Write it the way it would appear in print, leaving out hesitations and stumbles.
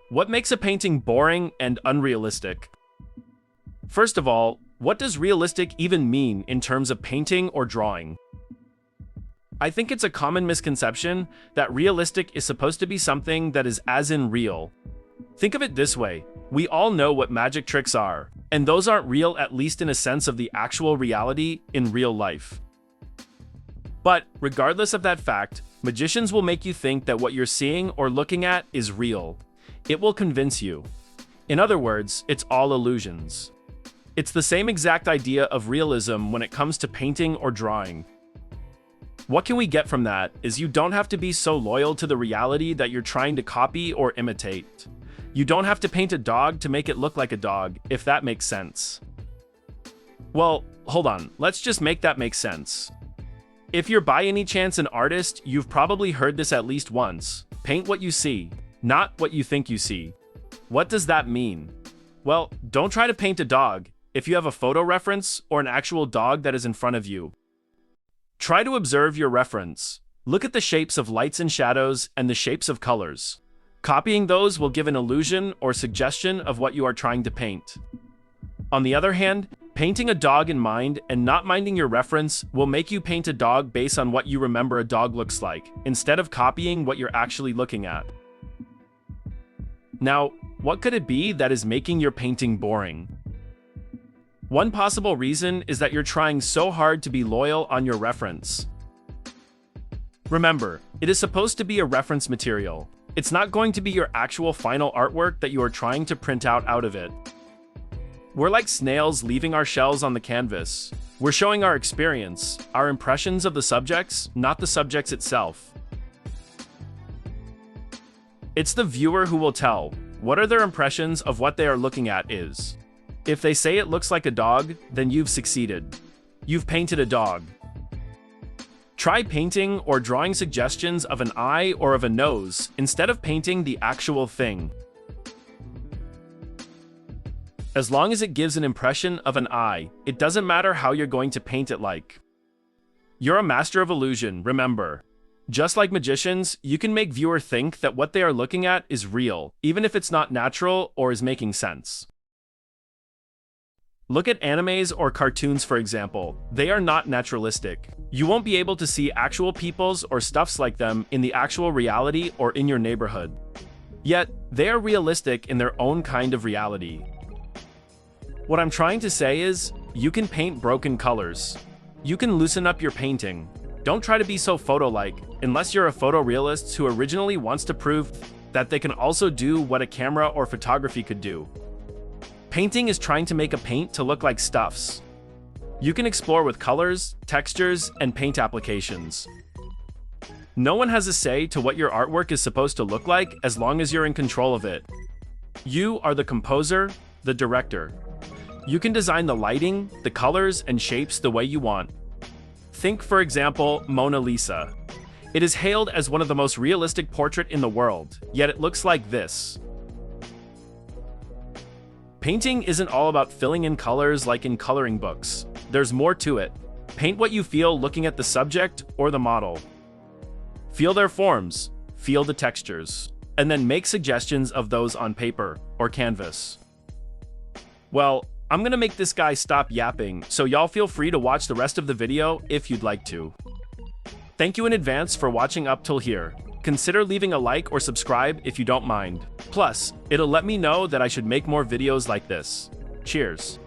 What makes a painting boring and unrealistic? First of all, what does realistic even mean in terms of painting or drawing? I think it's a common misconception that realistic is supposed to be something that is as in real. Think of it this way, we all know what magic tricks are, and those aren't real, at least in a sense of the actual reality in real life. But regardless of that fact, magicians will make you think that what you're seeing or looking at is real. It will convince you. In other words, it's all illusions. It's the same exact idea of realism when it comes to painting or drawing. What can we get from that is you don't have to be so loyal to the reality that you're trying to copy or imitate. You don't have to paint a dog to make it look like a dog, if that makes sense. Well, hold on, let's just make that make sense. If you're by any chance an artist, you've probably heard this at least once. Paint what you see, not what you think you see. What does that mean? Well, don't try to paint a dog if you have a photo reference or an actual dog that is in front of you. Try to observe your reference. Look at the shapes of lights and shadows and the shapes of colors. Copying those will give an illusion or suggestion of what you are trying to paint. On the other hand, painting a dog in mind and not minding your reference will make you paint a dog based on what you remember a dog looks like, instead of copying what you're actually looking at. Now, what could it be that is making your painting boring? One possible reason is that you're trying so hard to be loyal on your reference. Remember, it is supposed to be a reference material. It's not going to be your actual final artwork that you are trying to print out of it. We're like snails leaving our shells on the canvas. We're showing our experience, our impressions of the subjects, not the subjects itself. It's the viewer who will tell what are their impressions of what they are looking at is. If they say it looks like a dog, then you've succeeded. You've painted a dog. Try painting or drawing suggestions of an eye or of a nose instead of painting the actual thing. As long as it gives an impression of an eye, it doesn't matter how you're going to paint it like. You're a master of illusion, remember. Just like magicians, you can make viewer think that what they are looking at is real, even if it's not natural or is making sense. Look at animes or cartoons, for example. They are not naturalistic. You won't be able to see actual peoples or stuffs like them in the actual reality or in your neighborhood. Yet, they are realistic in their own kind of reality. What I'm trying to say is, you can paint broken colors. You can loosen up your painting. Don't try to be so photo-like, unless you're a photorealist who originally wants to prove that they can also do what a camera or photography could do. Painting is trying to make a paint to look like stuffs. You can explore with colors, textures, and paint applications. No one has a say to what your artwork is supposed to look like as long as you're in control of it. You are the composer, the director. You can design the lighting, the colors, and shapes the way you want. Think, for example, Mona Lisa. It is hailed as one of the most realistic portraits in the world, yet it looks like this. Painting isn't all about filling in colors like in coloring books. There's more to it. Paint what you feel looking at the subject or the model. Feel their forms, feel the textures, and then make suggestions of those on paper or canvas. Well, I'm gonna make this guy stop yapping, so y'all feel free to watch the rest of the video if you'd like to. Thank you in advance for watching up till here. Consider leaving a like or subscribe if you don't mind. Plus, it'll let me know that I should make more videos like this. Cheers.